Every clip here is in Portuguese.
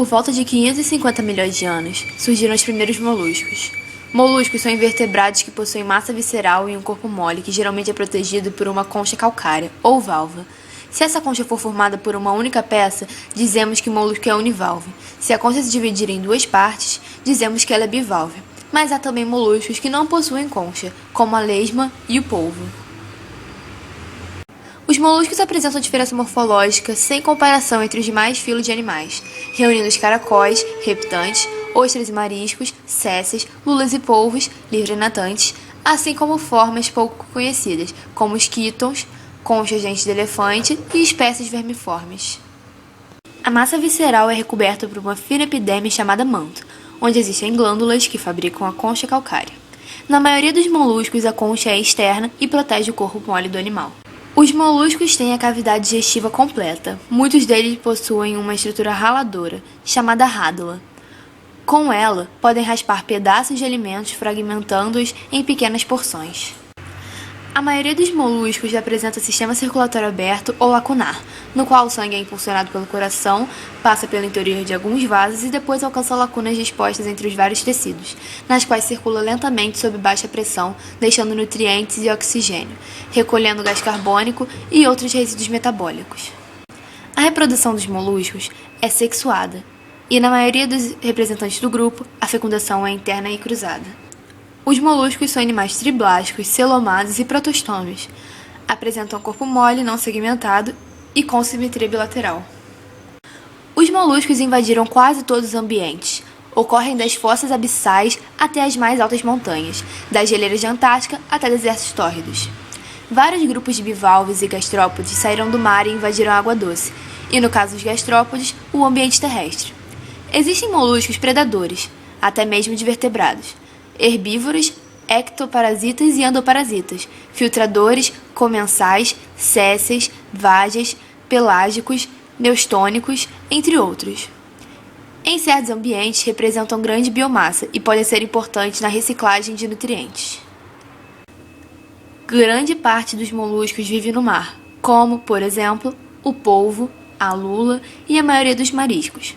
Por volta de 550 milhões de anos, surgiram os primeiros moluscos. Moluscos são invertebrados que possuem massa visceral e um corpo mole que geralmente é protegido por uma concha calcária, ou valva. Se essa concha for formada por uma única peça, dizemos que o molusco é univalve. Se a concha se dividir em duas partes, dizemos que ela é bivalve. Mas há também moluscos que não possuem concha, como a lesma e o polvo. Os moluscos apresentam diferença morfológica sem comparação entre os demais filos de animais, reunindo os caracóis, reptantes, ostras e mariscos, céceas, lulas e polvos, livre-natantes, assim como formas pouco conhecidas, como os quítons, conchas dentes de elefante e espécies vermiformes. A massa visceral é recoberta por uma fina epidémie chamada manto, onde existem glândulas que fabricam a concha calcária. Na maioria dos moluscos, a concha é externa e protege o corpo mole do animal. Os moluscos têm a cavidade digestiva completa. Muitos deles possuem uma estrutura raladora, chamada rádula. Com ela, podem raspar pedaços de alimentos, fragmentando-os em pequenas porções. A maioria dos moluscos apresenta sistema circulatório aberto ou lacunar, no qual o sangue é impulsionado pelo coração, passa pelo interior de alguns vasos e depois alcança lacunas dispostas entre os vários tecidos, nas quais circula lentamente sob baixa pressão, deixando nutrientes e oxigênio, recolhendo gás carbônico e outros resíduos metabólicos. A reprodução dos moluscos é sexuada, e na maioria dos representantes do grupo, a fecundação é interna e cruzada. Os moluscos são animais triblásticos, celomados e protostômios. Apresentam corpo mole, não segmentado e com simetria bilateral. Os moluscos invadiram quase todos os ambientes. Ocorrem das fossas abissais até as mais altas montanhas, das geleiras de Antártica até desertos tórridos. Vários grupos de bivalves e gastrópodes saíram do mar e invadiram a água doce, e no caso dos gastrópodes, o ambiente terrestre. Existem moluscos predadores, até mesmo de vertebrados, herbívoros, ectoparasitas e endoparasitas, filtradores, comensais, céceas, vágeas, pelágicos, neostônicos, entre outros. Em certos ambientes, representam grande biomassa e podem ser importantes na reciclagem de nutrientes. Grande parte dos moluscos vive no mar, como, por exemplo, o polvo, a lula e a maioria dos mariscos.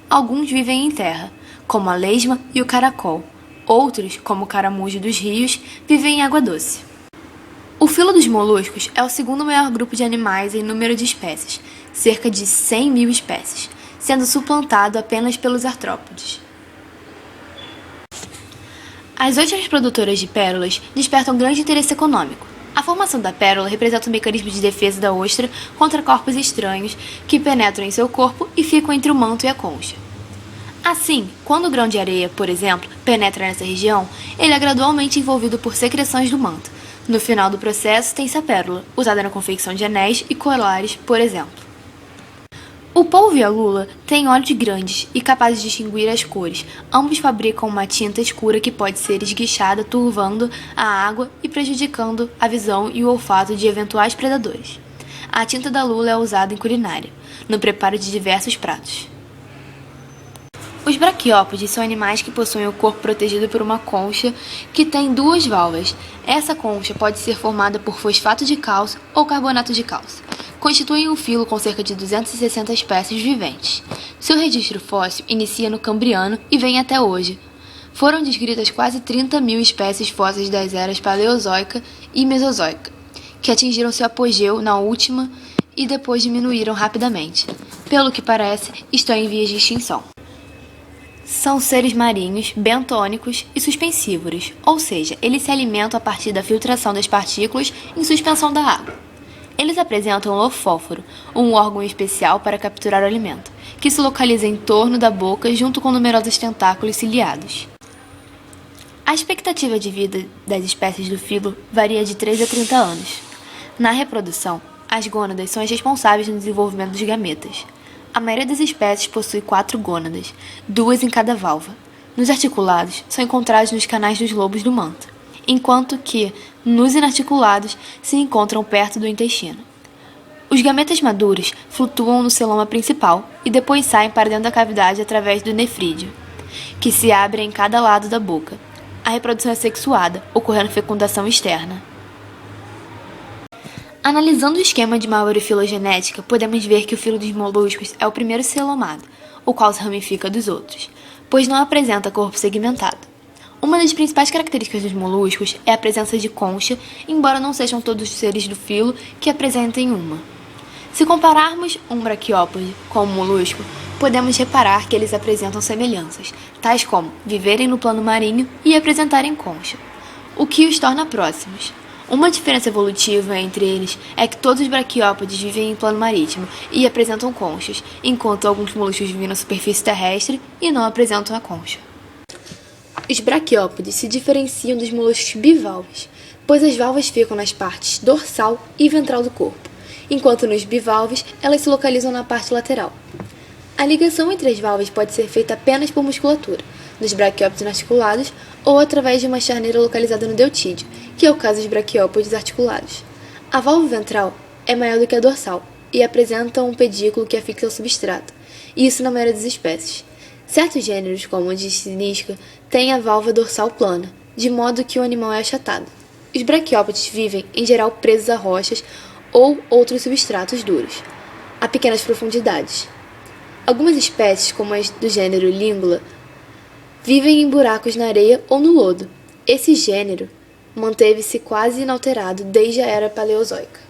Alguns vivem em terra, como a lesma e o caracol. Outros, como o caramujo dos rios, vivem em água doce. O filo dos moluscos é o segundo maior grupo de animais em número de espécies, cerca de 100 mil espécies, sendo suplantado apenas pelos artrópodes. As ostras produtoras de pérolas despertam grande interesse econômico. A formação da pérola representa um mecanismo de defesa da ostra contra corpos estranhos que penetram em seu corpo e ficam entre o manto e a concha. Assim, quando o grão de areia, por exemplo, penetra nessa região, ele é gradualmente envolvido por secreções do manto. No final do processo, tem-se a pérola, usada na confecção de anéis e colares, por exemplo. O polvo e a lula têm olhos grandes e capazes de distinguir as cores. Ambos fabricam uma tinta escura que pode ser esguichada, turvando a água e prejudicando a visão e o olfato de eventuais predadores. A tinta da lula é usada em culinária, no preparo de diversos pratos. Os braquiópodes são animais que possuem o corpo protegido por uma concha que tem duas válvulas. Essa concha pode ser formada por fosfato de cálcio ou carbonato de cálcio. Constituem um filo com cerca de 260 espécies viventes. Seu registro fóssil inicia no Cambriano e vem até hoje. Foram descritas quase 30 mil espécies fósseis das eras Paleozoica e Mesozoica, que atingiram seu apogeu na última e depois diminuíram rapidamente. Pelo que parece, estão em vias de extinção. São seres marinhos, bentônicos e suspensívoros, ou seja, eles se alimentam a partir da filtração das partículas em suspensão da água. Eles apresentam um lofóforo, um órgão especial para capturar o alimento, que se localiza em torno da boca junto com numerosos tentáculos ciliados. A expectativa de vida das espécies do filo varia de 3 a 30 anos. Na reprodução, as gônadas são as responsáveis no desenvolvimento dos gametas. A maioria das espécies possui 4 gônadas, 2 em cada válvula. Nos articulados, são encontrados nos canais dos lobos do manto, enquanto que, nos inarticulados, se encontram perto do intestino. Os gametas maduros flutuam no celoma principal e depois saem para dentro da cavidade através do nefrídeo, que se abre em cada lado da boca. A reprodução é sexuada, ocorrendo fecundação externa. Analisando o esquema de malvarofilogenética, podemos ver que o filo dos moluscos é o primeiro celomado, o qual se ramifica dos outros, pois não apresenta corpo segmentado. Uma das principais características dos moluscos é a presença de concha, embora não sejam todos os seres do filo que apresentem uma. Se compararmos um braquiópode com um molusco, podemos reparar que eles apresentam semelhanças, tais como viverem no plano marinho e apresentarem concha, o que os torna próximos. Uma diferença evolutiva entre eles é que todos os braquiópodes vivem em plano marítimo e apresentam conchas, enquanto alguns moluscos vivem na superfície terrestre e não apresentam a concha. Os braquiópodes se diferenciam dos moluscos bivalves, pois as valvas ficam nas partes dorsal e ventral do corpo, enquanto nos bivalves elas se localizam na parte lateral. A ligação entre as valvas pode ser feita apenas por musculatura, nos braquiópodes articulados ou através de uma charneira localizada no deltídeo, que é o caso dos braquiópodes articulados. A válvula ventral é maior do que a dorsal e apresenta um pedículo que afixa ao substrato, e isso na maioria das espécies. Certos gêneros, como o de Sinisca, têm a válvula dorsal plana, de modo que o animal é achatado. Os braquiópodes vivem, em geral, presos a rochas ou outros substratos duros, a pequenas profundidades. Algumas espécies, como as do gênero Lingula, vivem em buracos na areia ou no lodo. Esse gênero manteve-se quase inalterado desde a era paleozoica.